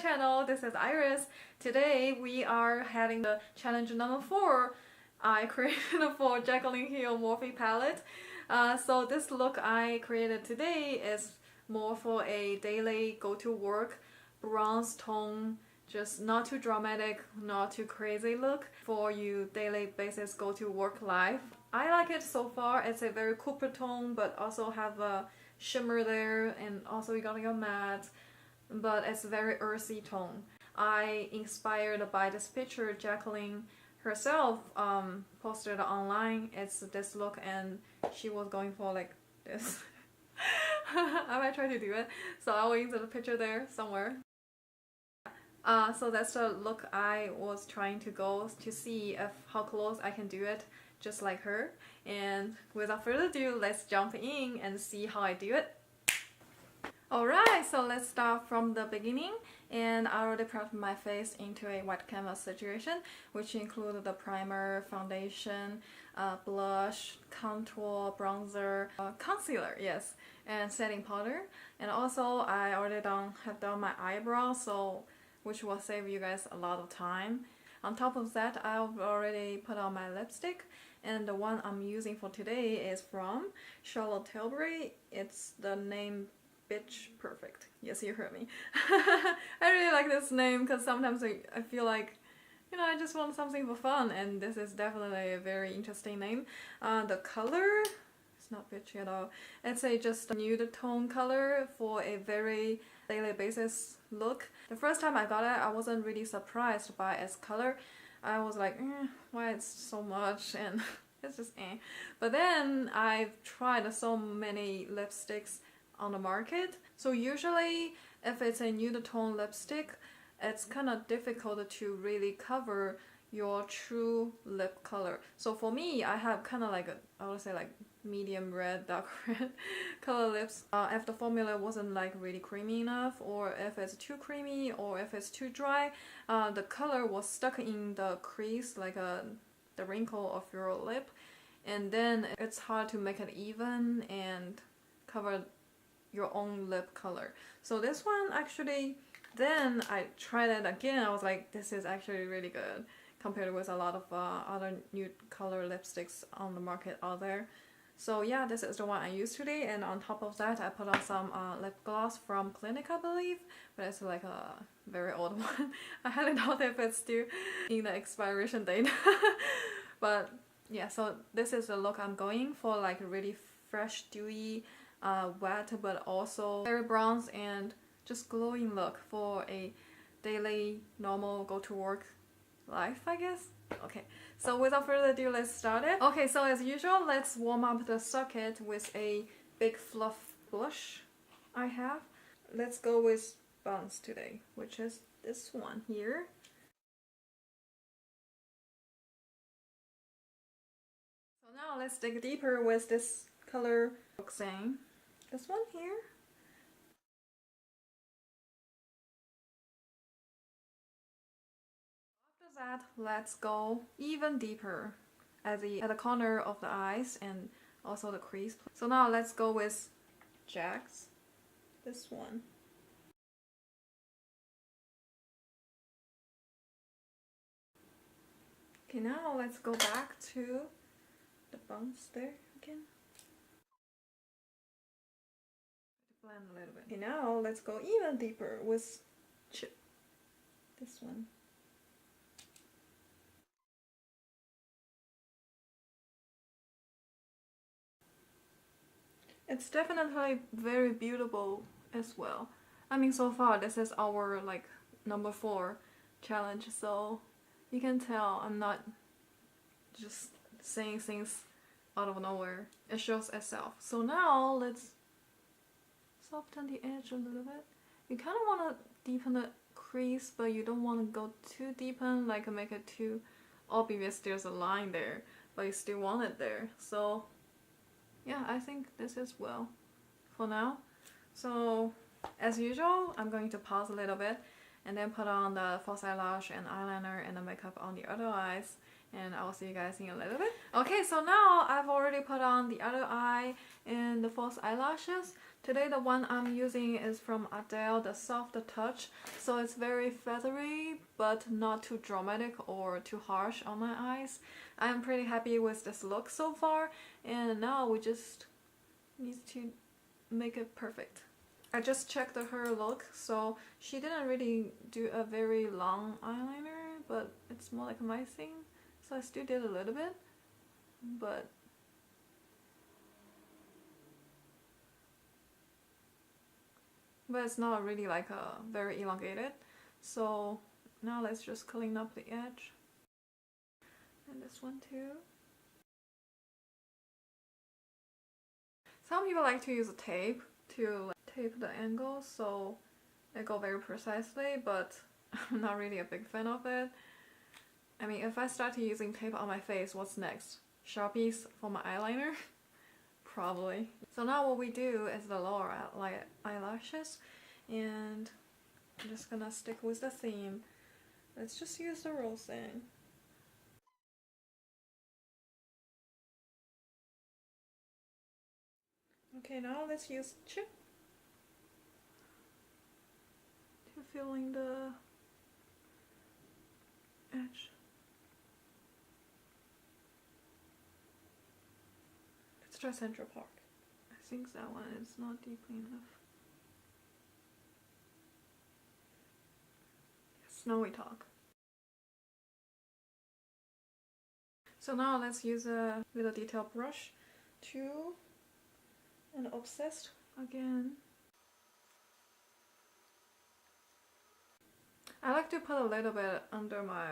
channel. This is Iris. Today we are having the challenge number 4 I created for Jaclyn Hill Morphe palette. So this look I created today is more for a daily go-to work bronze tone, just not too dramatic, not too crazy look for you daily basis go-to work life. I like it so far. It's a very cooper tone but also have a shimmer there, and also you got your matte, but it's a very earthy tone. I inspired by this picture Jaclyn herself posted online. It's this look and she was going for like this. I might try to do it, so I will insert the picture there somewhere. So that's the look I was trying to go to see if how close I can do it just like her. And without further ado, let's jump in and see how I do it. Alright, so let's start from the beginning. And I already prepped my face into a white canvas situation, which include the primer, foundation, blush, contour, bronzer, concealer, yes, and setting powder. And also I already have done my eyebrows, so which will save you guys a lot of time. On top of that, I've already put on my lipstick, and the one I'm using for today is from Charlotte Tilbury. It's the name Bitch Perfect. Yes, you heard me. I really like this name because sometimes I feel like, you know, I just want something for fun, and this is definitely a very interesting name. The color, it's not bitchy at all. It's just a nude tone color for a very daily basis look. The first time I got it, I wasn't really surprised by its color. I was like, why it's so much, and it's just eh. But then I've tried so many lipsticks on the market. So usually if it's a nude tone lipstick, it's kind of difficult to really cover your true lip color. So for me, I have kind of like I would say like medium red, dark red color lips. If the formula wasn't like really creamy enough, or if it's too creamy, or if it's too dry, the color was stuck in the crease, like the wrinkle of your lip, and then it's hard to make it even and cover your own lip color. So this one actually, then I tried it again. I was like, this is actually really good compared with a lot of other nude color lipsticks on the market out there. So yeah, this is the one I used today, and on top of that I put on some lip gloss from Clinique, I believe, but it's like a very old one. I highly doubt if it's still in the expiration date. But yeah, so this is the look I'm going for, like really fresh, dewy, wet, but also very bronze and just glowing look for a daily normal go to work life, I guess. Okay, so without further ado, let's start it. Okay, so as usual, let's warm up the socket with a big fluff blush I have. Let's go with Bounce today, which is this one here. So now let's dig deeper with this color, Roxanne. This one here. That, let's go even deeper at the corner of the eyes and also the crease. So now let's go with Jack's, this one. Okay, now let's go back to the bounce there again. Blend a little bit. Okay, now let's go even deeper with Chip, this one. It's definitely very beautiful as well. I mean, so far this is our like number 4 challenge, so you can tell I'm not just saying things out of nowhere. It shows itself. So now let's soften the edge a little bit. You kind of want to deepen the crease, but you don't want to go too deepen, like make it too obvious there's a line there, but you still want it there. So yeah, I think this is well for now. So as usual, I'm going to pause a little bit and then put on the false eyelash and eyeliner and the makeup on the other eyes, and I'll see you guys in a little bit. Okay, so now I've already put on the other eye and the false eyelashes. Today the one I'm using is from Adele, the Soft Touch. So it's very feathery but not too dramatic or too harsh on my eyes. I'm pretty happy with this look so far, and now we just need to make it perfect. I just checked her look, so she didn't really do a very long eyeliner, but it's more like my thing. So I still did a little bit, but it's not really like a very elongated. So now let's just clean up the edge. And this one too. Some people like to use a tape to tape the angles so they go very precisely, but I'm not really a big fan of it. I mean, if I start using tape on my face, what's next? Sharpies for my eyeliner? Probably. So now what we do is the lower eyelashes, and I'm just gonna stick with the theme. Let's just use the rose thing. Okay, now let's use chip to fill in the edge. Let's try Central Park. I think that one is not deeply enough. Snowy Talk. So now let's use a little detail brush to, and Obsessed again. I like to put a little bit under my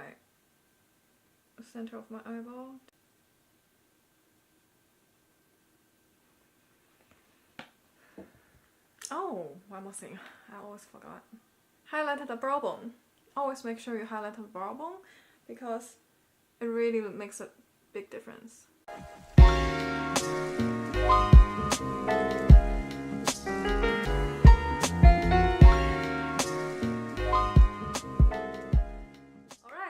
center of my eyeball. Oh, one more thing, I always forgot. Highlight the brow bone. Always make sure you highlight the brow bone because it really makes a big difference.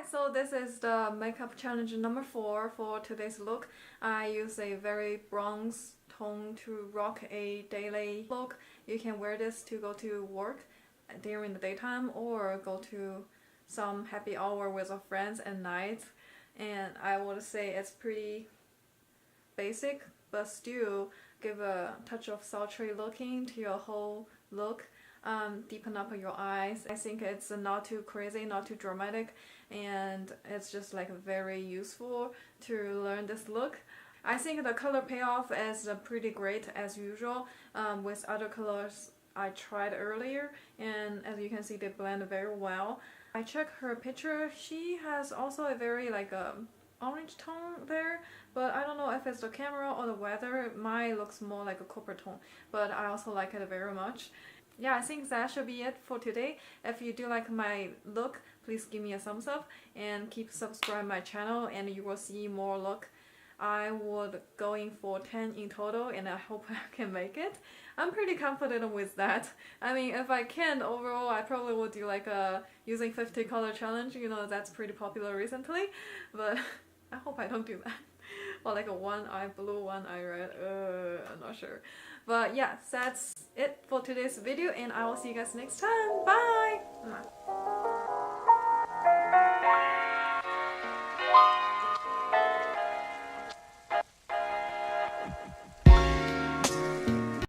So this is the makeup challenge number 4 for today's look. I use a very bronze tone to rock a daily look. You can wear this to go to work during the daytime or go to some happy hour with your friends at night. And I would say it's pretty basic, but still give a touch of sultry looking to your whole look. Deepen up your eyes. I think it's not too crazy, not too dramatic, and it's just like very useful to learn this look. I think the color payoff is pretty great as usual with other colors I tried earlier, and as you can see they blend very well. I checked her picture. She has also a very like orange tone there, but I don't know if it's the camera or the weather. Mine looks more like a copper tone, but I also like it very much. Yeah, I think that should be it for today. If you do like my look, please give me a thumbs up and keep subscribing my channel, and you will see more look. I would going for 10 in total, and I hope I can make it. I'm pretty confident with that. I mean, if I can overall, I probably would do like a using 50 color challenge. You know, that's pretty popular recently, but I hope I don't do that. Or like a one eye blue, one eye red, I'm not sure. But yeah, that's it for today's video, and I will see you guys next time. Bye!